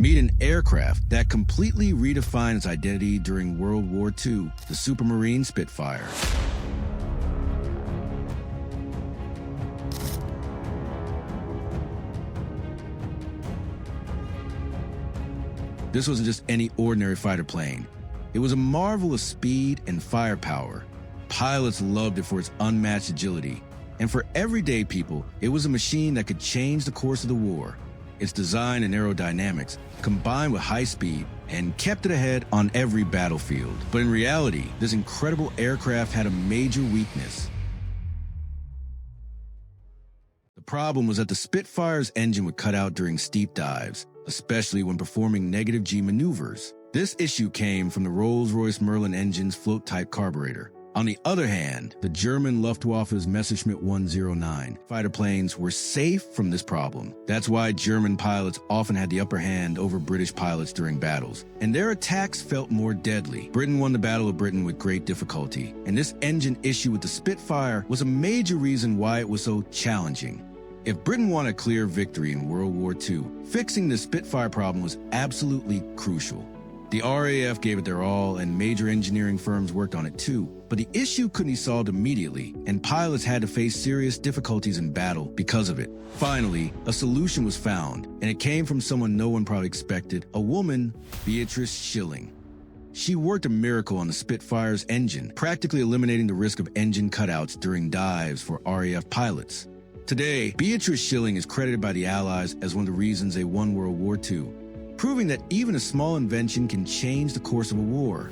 Meet an aircraft that completely redefined its identity during World War II, the Supermarine Spitfire. This wasn't just any ordinary fighter plane. It was a marvel of speed and firepower. Pilots loved it for its unmatched agility. And for everyday people, it was a machine that could change the course of the war. Its design and aerodynamics, combined with high speed, and kept it ahead on every battlefield. But in reality, this incredible aircraft had a major weakness. The problem was that the Spitfire's engine would cut out during steep dives, especially when performing negative G maneuvers. This issue came from the Rolls-Royce Merlin engine's float-type carburetor. On the other hand, the German Luftwaffe's Messerschmitt 109 fighter planes were safe from this problem. That's why German pilots often had the upper hand over British pilots during battles, and their attacks felt more deadly. Britain won the Battle of Britain with great difficulty, and this engine issue with the Spitfire was a major reason why it was so challenging. If Britain wanted a clear victory in World War II, fixing the Spitfire problem was absolutely crucial. The RAF gave it their all, and major engineering firms worked on it too. But the issue couldn't be solved immediately, and pilots had to face serious difficulties in battle because of it. Finally, a solution was found, and it came from someone no one probably expected, a woman, Beatrice Shilling. She worked a miracle on the Spitfire's engine, practically eliminating the risk of engine cutouts during dives for RAF pilots. Today, Beatrice Shilling is credited by the Allies as one of the reasons they won World War II, proving that even a small invention can change the course of a war.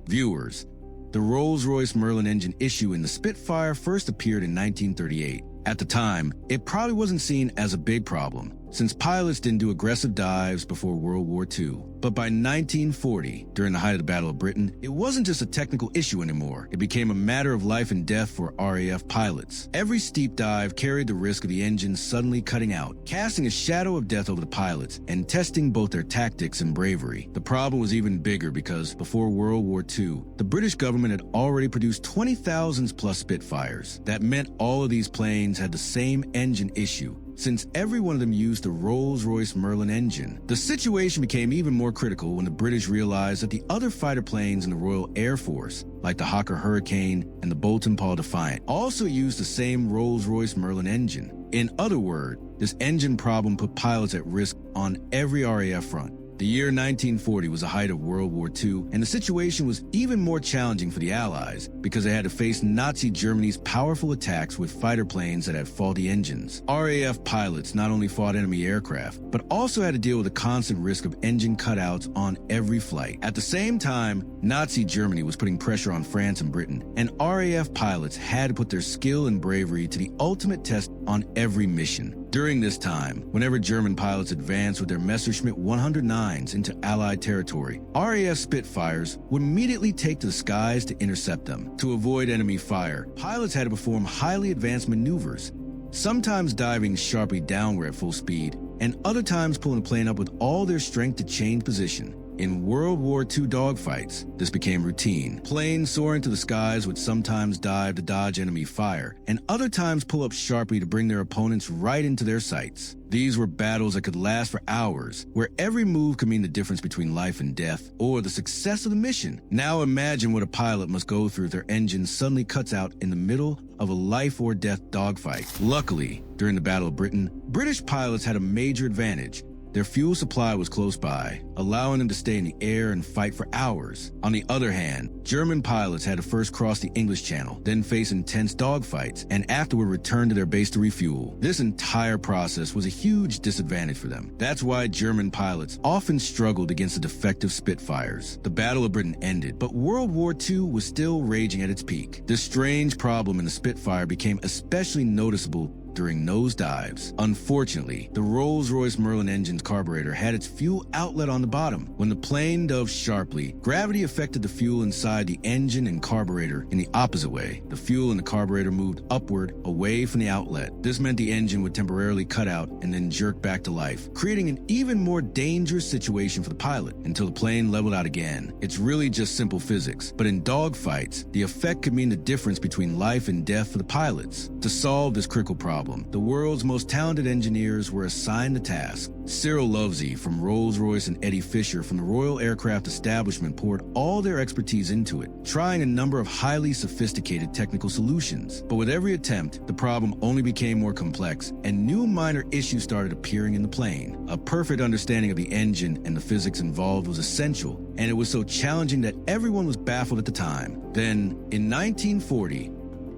Viewers, the Rolls-Royce Merlin engine issue in the Spitfire first appeared in 1938. At the time, it probably wasn't seen as a big problem, since pilots didn't do aggressive dives before World War II. But by 1940, during the height of the Battle of Britain, it wasn't just a technical issue anymore. It became a matter of life and death for RAF pilots. Every steep dive carried the risk of the engine suddenly cutting out, casting a shadow of death over the pilots and testing both their tactics and bravery. The problem was even bigger because before World War II, the British government had already produced 20,000 plus Spitfires. That meant all of these planes had the same engine issue, since every one of them used the Rolls-Royce Merlin engine. The situation became even more critical when the British realized that the other fighter planes in the Royal Air Force, like the Hawker Hurricane and the Bolton-Paul Defiant, also used the same Rolls-Royce Merlin engine. In other words, this engine problem put pilots at risk on every RAF front. The year 1940 was the height of World War II, and the situation was even more challenging for the Allies because they had to face Nazi Germany's powerful attacks with fighter planes that had faulty engines. RAF pilots not only fought enemy aircraft, but also had to deal with the constant risk of engine cutouts on every flight. At the same time, Nazi Germany was putting pressure on France and Britain, and RAF pilots had to put their skill and bravery to the ultimate test on every mission. During this time, whenever German pilots advanced with their Messerschmitt 109s into Allied territory, RAF Spitfires would immediately take to the skies to intercept them. To avoid enemy fire, pilots had to perform highly advanced maneuvers, sometimes diving sharply downward at full speed, and other times pulling the plane up with all their strength to change position. In World War II dogfights, this became routine. Planes soaring to the skies would sometimes dive to dodge enemy fire, and other times pull up sharply to bring their opponents right into their sights. These were battles that could last for hours, where every move could mean the difference between life and death, or the success of the mission. Now imagine what a pilot must go through if their engine suddenly cuts out in the middle of a life-or-death dogfight. Luckily, during the Battle of Britain, British pilots had a major advantage. Their fuel supply was close by, allowing them to stay in the air and fight for hours. On the other hand, German pilots had to first cross the English Channel, then face intense dogfights, and afterward return to their base to refuel. This entire process was a huge disadvantage for them. That's why German pilots often struggled against the defective Spitfires. The Battle of Britain ended, but World War II was still raging at its peak. This strange problem in the Spitfire became especially noticeable during nosedives. Unfortunately, the Rolls-Royce Merlin engine's carburetor had its fuel outlet on the bottom. When the plane dove sharply, gravity affected the fuel inside the engine and carburetor in the opposite way. The fuel in the carburetor moved upward, away from the outlet. This meant the engine would temporarily cut out and then jerk back to life, creating an even more dangerous situation for the pilot until the plane leveled out again. It's really just simple physics, but in dogfights, the effect could mean the difference between life and death for the pilots. To solve this critical problem, problem, the world's most talented engineers were assigned the task. Cyril Lovesey from Rolls-Royce and Eddie Fisher from the Royal Aircraft Establishment poured all their expertise into it, trying a number of highly sophisticated technical solutions. But with every attempt, the problem only became more complex, and new minor issues started appearing in the plane. A perfect understanding of the engine and the physics involved was essential, and it was so challenging that everyone was baffled at the time. Then, in 1940,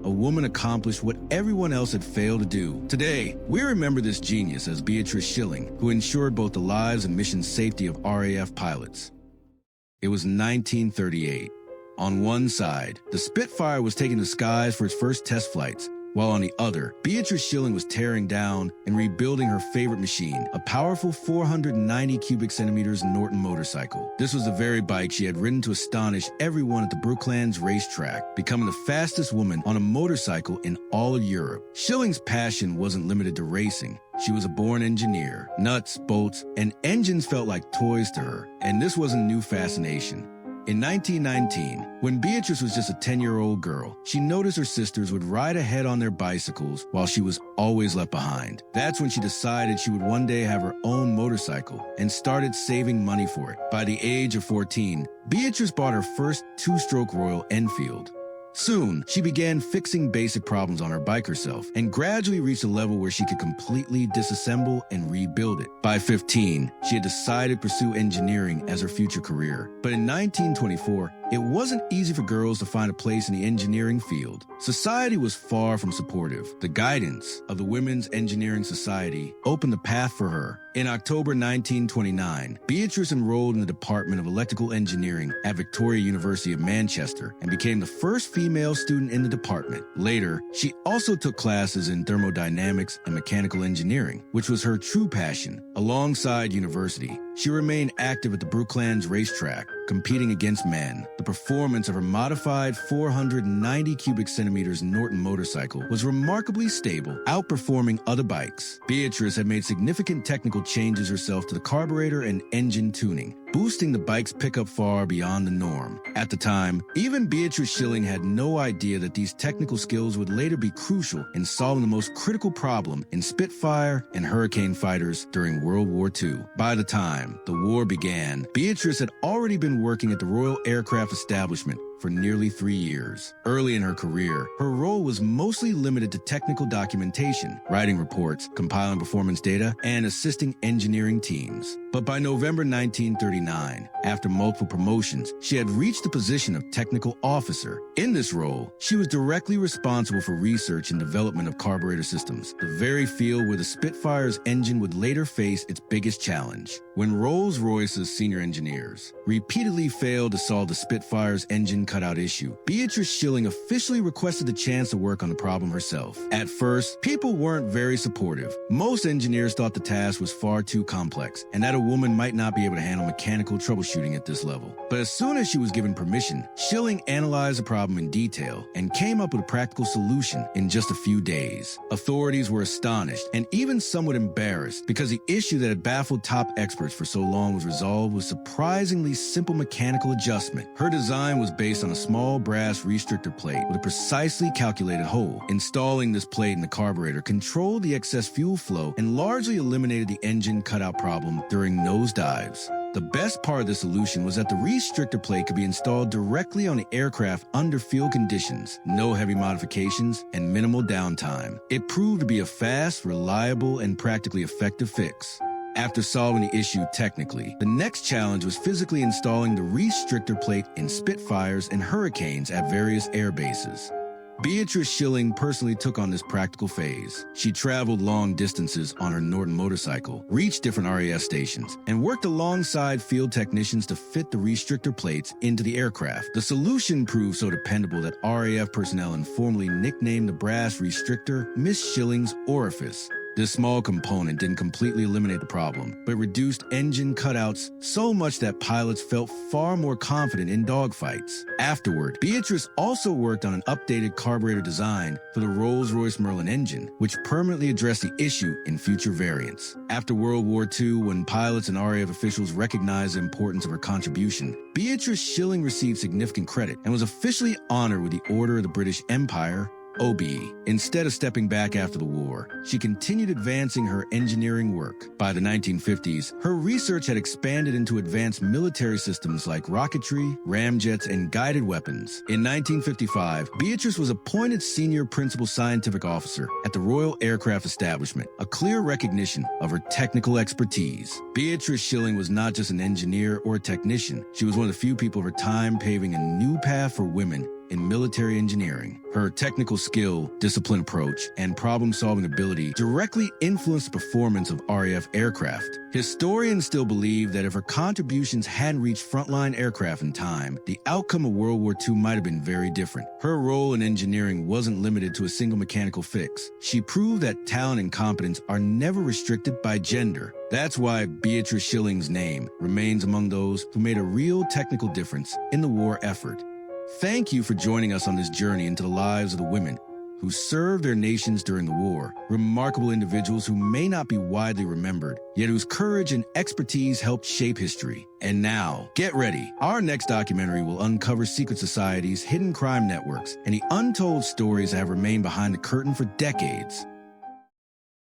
a woman accomplished what everyone else had failed to do. Today, we remember this genius as Beatrice Shilling, who ensured both the lives and mission safety of RAF pilots. It was 1938. On one side, the Spitfire was taking the skies for its first test flights, while on the other, Beatrice Shilling was tearing down and rebuilding her favorite machine, a powerful 490 cubic centimeters Norton motorcycle. This was the very bike she had ridden to astonish everyone at the Brooklands racetrack, becoming the fastest woman on a motorcycle in all of Europe. Shilling's passion wasn't limited to racing. She was a born engineer. Nuts, bolts, and engines felt like toys to her, and this wasn't a new fascination. In 1919, when Beatrice was just a 10-year-old girl, she noticed her sisters would ride ahead on their bicycles while she was always left behind. That's when she decided she would one day have her own motorcycle and started saving money for it. By the age of 14, Beatrice bought her first two-stroke Royal Enfield. Soon, she began fixing basic problems on her bike herself and gradually reached a level where she could completely disassemble and rebuild it. By 15, she had decided to pursue engineering as her future career. But in 1924, it wasn't easy for girls to find a place in the engineering field. Society was far from supportive. The guidance of the Women's Engineering Society opened the path for her. In October 1929, Beatrice enrolled in the Department of Electrical Engineering at Victoria University of Manchester and became the first female student in the department. Later, she also took classes in thermodynamics and mechanical engineering, which was her true passion. Alongside university, she remained active at the Brooklands racetrack, competing against men. The performance of her modified 490 cubic centimeters Norton motorcycle was remarkably stable, outperforming other bikes. Beatrice had made significant technical changes herself to the carburetor and engine tuning, boosting the bike's pickup far beyond the norm. At the time, even Beatrice Shilling had no idea that these technical skills would later be crucial in solving the most critical problem in Spitfire and Hurricane fighters during World War II. By the time the war began, Beatrice had already been working at the Royal Aircraft Establishment for nearly 3 years. Early in her career, her role was mostly limited to technical documentation, writing reports, compiling performance data, and assisting engineering teams. But by November 1939, after multiple promotions, she had reached the position of technical officer. In this role, she was directly responsible for research and development of carburetor systems, the very field where the Spitfire's engine would later face its biggest challenge. When Rolls-Royce's senior engineers repeatedly failed to solve the Spitfire's engine cutout issue, Beatrice Shilling officially requested the chance to work on the problem herself. At first, people weren't very supportive. Most engineers thought the task was far too complex, and that a woman might not be able to handle mechanical troubleshooting at this level. But as soon as she was given permission, Shilling analyzed the problem in detail and came up with a practical solution in just a few days. Authorities were astonished and even somewhat embarrassed because the issue that had baffled top experts for so long was resolved with surprisingly simple mechanical adjustment. Her design was based on a small brass restrictor plate with a precisely calculated hole. Installing this plate in the carburetor controlled the excess fuel flow and largely eliminated the engine cutout problem during nosedives. The best part of the solution was that the restrictor plate could be installed directly on the aircraft under field conditions, no heavy modifications, and minimal downtime. It proved to be a fast, reliable, and practically effective fix. After solving the issue technically, the next challenge was physically installing the restrictor plate in Spitfires and Hurricanes at various air bases. Beatrice Shilling personally took on this practical phase. She traveled long distances on her Norton motorcycle, reached different RAF stations, and worked alongside field technicians to fit the restrictor plates into the aircraft. The solution proved so dependable that RAF personnel informally nicknamed the brass restrictor Miss Shilling's orifice. This small component didn't completely eliminate the problem, but reduced engine cutouts so much that pilots felt far more confident in dogfights. Afterward, Beatrice also worked on an updated carburetor design for the Rolls-Royce Merlin engine, which permanently addressed the issue in future variants. After World War II, when pilots and RAF officials recognized the importance of her contribution, Beatrice Shilling received significant credit and was officially honored with the Order of the British Empire OBE. Instead of stepping back after the war, she continued advancing her engineering work. By the 1950s, her research had expanded into advanced military systems like rocketry, ramjets, and guided weapons. In 1955, Beatrice was appointed Senior Principal Scientific Officer at the Royal Aircraft Establishment, a clear recognition of her technical expertise. Beatrice Shilling was not just an engineer or a technician. She was one of the few people of her time paving a new path for women in military engineering. Her technical skill, disciplined approach, and problem-solving ability directly influenced the performance of RAF aircraft. Historians still believe that if her contributions hadn't reached frontline aircraft in time, the outcome of World War II might have been very different. Her role in engineering wasn't limited to a single mechanical fix. She proved that talent and competence are never restricted by gender. That's why Beatrice Shilling's name remains among those who made a real technical difference in the war effort. Thank you for joining us on this journey into the lives of the women who served their nations during the war. Remarkable individuals who may not be widely remembered, yet whose courage and expertise helped shape history. And now, get ready. Our next documentary will uncover secret societies, hidden crime networks, and the untold stories that have remained behind the curtain for decades.